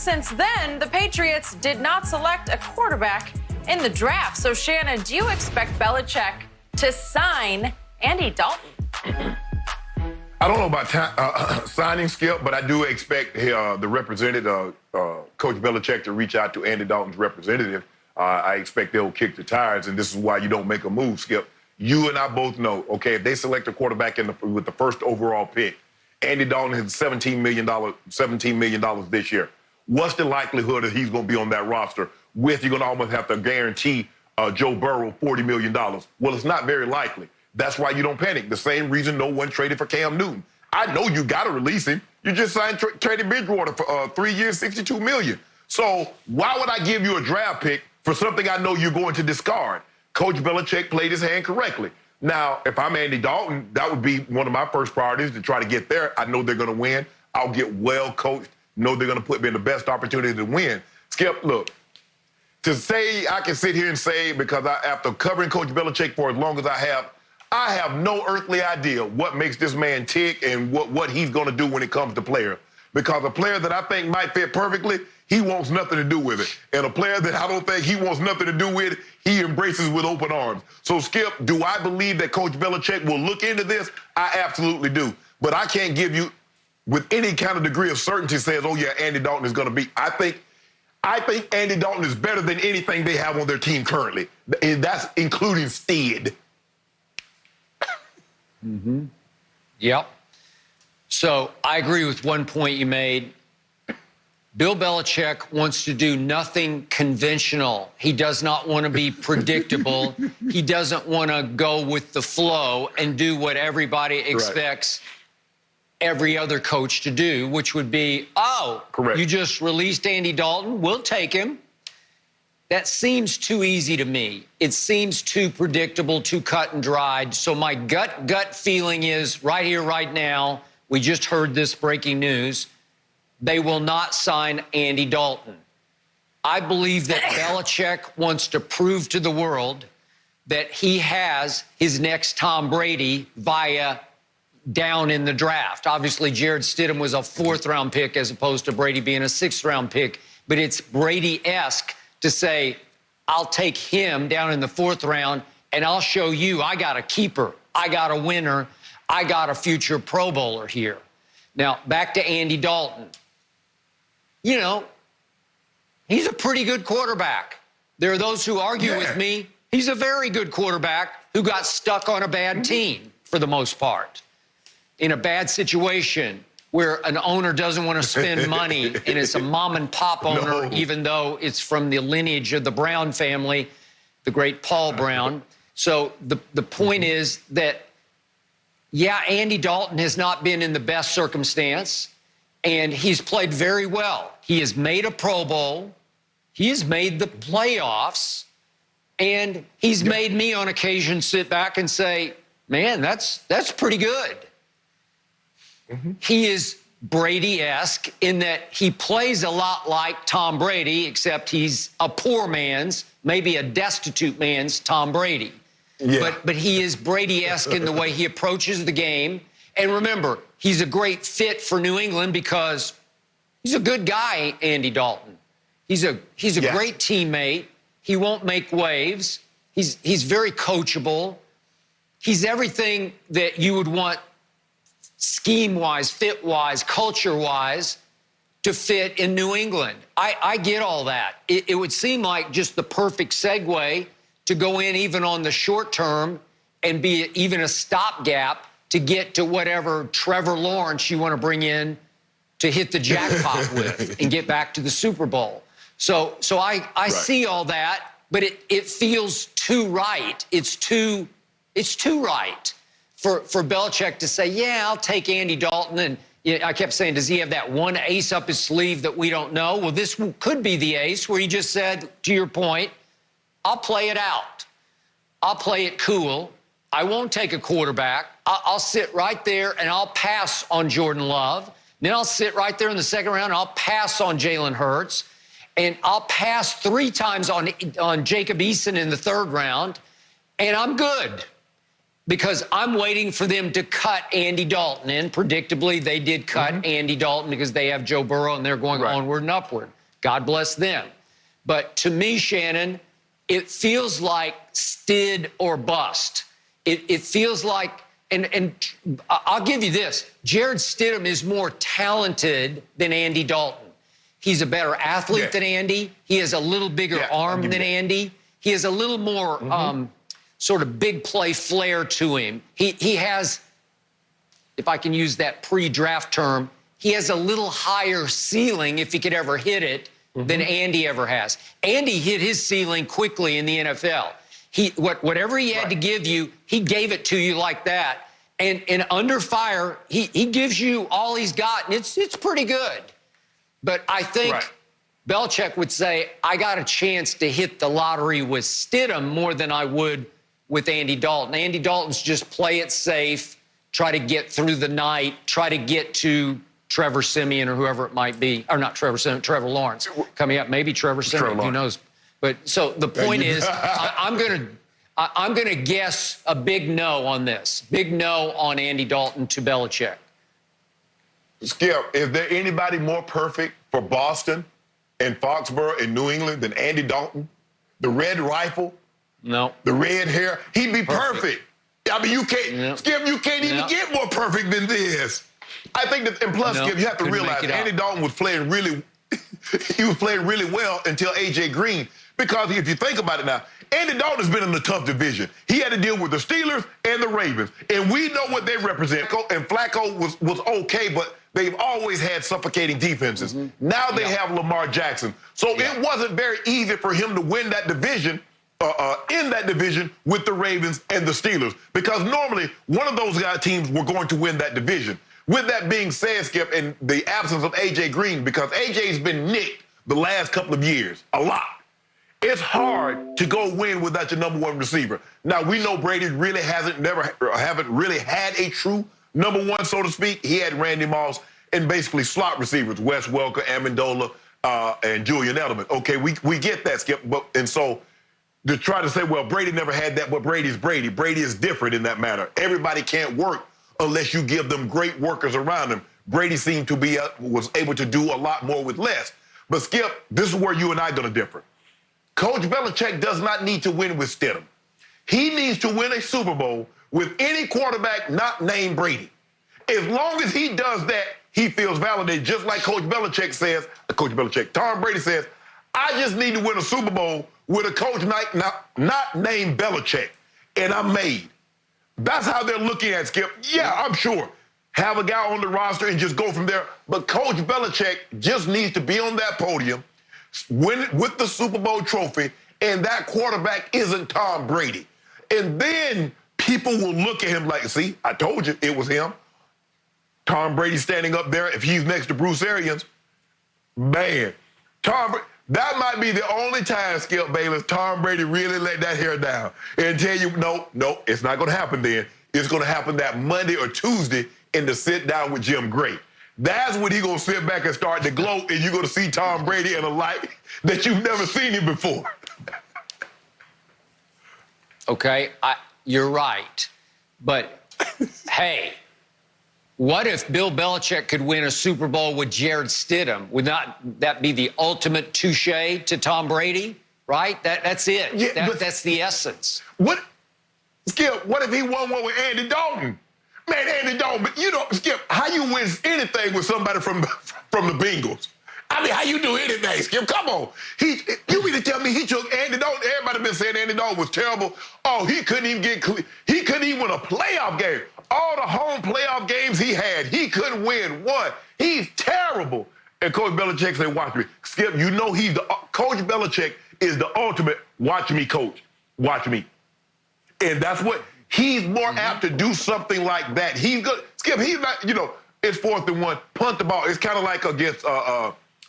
since then, the Patriots did not select a quarterback in the draft. So, Shannon, do you expect Belichick to sign Andy Dalton? I don't know about signing, Skip, but I do expect the representative, Coach Belichick, to reach out to Andy Dalton's representative. I expect they'll kick the tires, and this is why you don't make a move, Skip. You and I both know, okay, if they select a quarterback with the first overall pick, Andy Dalton has $17 million this year. What's the likelihood that he's going to be on that roster with you're going to almost have to guarantee Joe Burrow $40 million? Well, it's not very likely. That's why you don't panic. The same reason no one traded for Cam Newton. I know you got to release him. You just signed Teddy Bridgewater for 3 years, $62 million. So why would I give you a draft pick for something I know you're going to discard? Coach Belichick played his hand correctly. Now, if I'm Andy Dalton, that would be one of my first priorities to try to get there. I know they're going to win. I'll get well coached. Know they're going to put me in the best opportunity to win. Skip, look, to say I can sit here and say, because after covering Coach Belichick for as long as I have no earthly idea what makes this man tick and what he's going to do when it comes to player. Because a player that I think might fit perfectly, he wants nothing to do with it. And a player that I don't think he wants nothing to do with, he embraces with open arms. So, Skip, do I believe that Coach Belichick will look into this? I absolutely do. But I can't give you, with any kind of degree of certainty, says, oh, yeah, Andy Dalton is going to be. I think Andy Dalton is better than anything they have on their team currently. And that's including Steed. Mm-hmm. Yep. So I agree with one point you made. Bill Belichick wants to do nothing conventional. He does not want to be predictable. He doesn't want to go with the flow and do what everybody expects every other coach to do, which would be, oh, correct. You just released Andy Dalton, we'll take him. That seems too easy to me. It seems too predictable, too cut and dried. So my gut feeling is right here, right now, we just heard this breaking news. They will not sign Andy Dalton. I believe that Belichick wants to prove to the world that he has his next Tom Brady via down in the draft. Obviously, Jared Stidham was a 4th-round pick as opposed to Brady being a 6th-round pick. But it's Brady-esque to say, I'll take him down in the 4th round, and I'll show you I got a keeper. I got a winner. I got a future Pro Bowler here. Now, back to Andy Dalton. You know, he's a pretty good quarterback. There are those who argue with me. He's a very good quarterback who got stuck on a bad team for the most part, in a bad situation where an owner doesn't want to spend money and it's a mom and pop owner, even though it's from the lineage of the Brown family, the great Paul Brown. So the point is that, yeah, Andy Dalton has not been in the best circumstance, and he's played very well. He has made a Pro Bowl. He has made the playoffs. And he's made me on occasion sit back and say, man, that's pretty good. He is Brady-esque in that he plays a lot like Tom Brady, except he's a poor man's, maybe a destitute man's Tom Brady. Yeah. But he is Brady-esque in the way he approaches the game. And remember, he's a great fit for New England because he's a good guy, Andy Dalton. He's a great teammate. He won't make waves. He's very coachable. He's everything that you would want scheme-wise, fit-wise, culture-wise to fit in New England. I get all that. It would seem like just the perfect segue to go in even on the short term and be even a stopgap to get to whatever Trevor Lawrence you want to bring in to hit the jackpot with and get back to the Super Bowl. So I see all that, but it feels too right. It's too right for Belichick to say, yeah, I'll take Andy Dalton. And I kept saying, does he have that one ace up his sleeve that we don't know? Well, this could be the ace where he just said, to your point, I'll play it out. I'll play it cool. I won't take a quarterback. I'll sit right there and I'll pass on Jordan Love. Then I'll sit right there in the second round and I'll pass on Jalen Hurts. And I'll pass 3 times on Jacob Eason in the 3rd round. And I'm good. because I'm waiting for them to cut Andy Dalton. And predictably, they did cut Andy Dalton because they have Joe Burrow and they're going onward and upward. God bless them. But to me, Shannon, it feels like Stid or bust. It feels like, and I'll give you this, Jarrett Stidham is more talented than Andy Dalton. He's a better athlete than Andy. He has a little bigger arm than Andy. He has a little more sort of big play flair to him. He has, if I can use that pre-draft term, he has a little higher ceiling, if he could ever hit it, than Andy ever has. Andy hit his ceiling quickly in the NFL. Whatever he had to give you, he gave it to you like that. And under fire, he gives you all he's got, and it's pretty good. But I think Belichick would say, I got a chance to hit the lottery with Stidham more than I would with Andy Dalton. Andy Dalton's just play it safe, try to get through the night, try to get to Trevor Siemian or whoever it might be. Or not Trevor Siemian, Trevor Lawrence coming up. Maybe Trevor Siemian, who knows. But so the point is, I'm gonna guess a big no on this. Big no on Andy Dalton to Belichick. Skip, is there anybody more perfect for Boston and Foxborough and New England than Andy Dalton? The red rifle? No. The red hair? He'd be perfect. I mean, you can't, Skip, you can't even get more perfect than this. I think that, and plus, Skip, you have to realize Andy Dalton was playing really, he was playing really well until A.J. Green. Because if you think about it now, Andy Dalton has been in a tough division. He had to deal with the Steelers and the Ravens. And we know what they represent. And Flacco was okay, but they've always had suffocating defenses. Now they have Lamar Jackson. So it wasn't very easy for him to win that division, in that division with the Ravens and the Steelers. Because normally, one of those teams were going to win that division. With that being said, Skip, and the absence of A.J. Green, because A.J.'s been nicked the last couple of years, a lot. It's hard to go win without your number one receiver. Now, we know Brady really haven't really had a true number one, so to speak. He had Randy Moss and basically slot receivers, Wes Welker, Amendola, and Julian Edelman. Okay, we get that, Skip. And so to try to say, well, Brady never had that, but Brady's Brady. Brady is different in that matter. Everybody can't work unless you give them great workers around them. Brady seemed to be, was able to do a lot more with less. But Skip, this is where you and I are going to differ. Coach Belichick does not need to win with Stidham. He needs to win a Super Bowl with any quarterback not named Brady. As long as he does that, he feels validated, just like Coach Belichick says, Tom Brady says, I just need to win a Super Bowl with a coach not named Belichick, and I'm made. That's how they're looking at Skip. Yeah, I'm sure. Have a guy on the roster and just go from there. But Coach Belichick just needs to be on that podium, win with the Super Bowl trophy, and that quarterback isn't Tom Brady. And then people will look at him like, see, I told you it was him. Tom Brady standing up there, if he's next to Bruce Arians, man, that might be the only time, Skip Bayless, Tom Brady really let that hair down and tell you, no, it's not going to happen then. It's going to happen that Monday or Tuesday in the sit down with Jim Gray. That's when he's going to sit back and start to glow, and you're going to see Tom Brady in a light that you've never seen him before. Okay, you're right. But, hey, what if Bill Belichick could win a Super Bowl with Jarrett Stidham? Would not that be the ultimate touche to Tom Brady? Right? That's it. Yeah, that's the essence. Skip, what if he won one with Andy Dalton? Man, Andy Dalton, but you know, Skip, how you win anything with somebody from the Bengals? I mean, how you do anything, Skip? Come on. You mean to tell me he took Andy Dalton? Everybody been saying Andy Dalton was terrible. Oh, he couldn't even he couldn't even win a playoff game. All the home playoff games he had, he couldn't win one. He's terrible. And Coach Belichick said, watch me. Skip, you know Coach Belichick is the ultimate watch me coach. Watch me. And that's what, he's more apt to do something like that. He's good. Skip, he's not, it's 4th and 1, punt the ball. It's kind of like against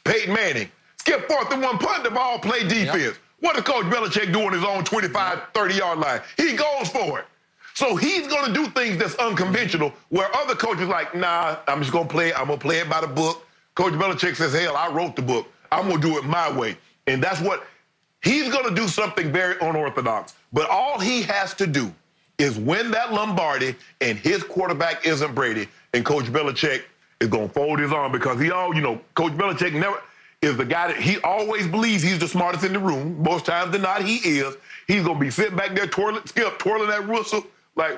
Peyton Manning. Skip, 4th and 1, punt the ball, play defense. Yep. What does Coach Belichick do on his own 25, 30-yard line? He goes for it. So he's going to do things that's unconventional where other coaches like, nah, I'm just going to play it. I'm going to play it by the book. Coach Belichick says, hell, I wrote the book. I'm going to do it my way. And that's what, he's going to do something very unorthodox. But all he has to do is win that Lombardi, and his quarterback isn't Brady, and Coach Belichick is going to fold his arm because Coach Belichick never is the guy that he always believes he's the smartest in the room. Most times than not, he is. He's going to be sitting back there twirling that whistle like,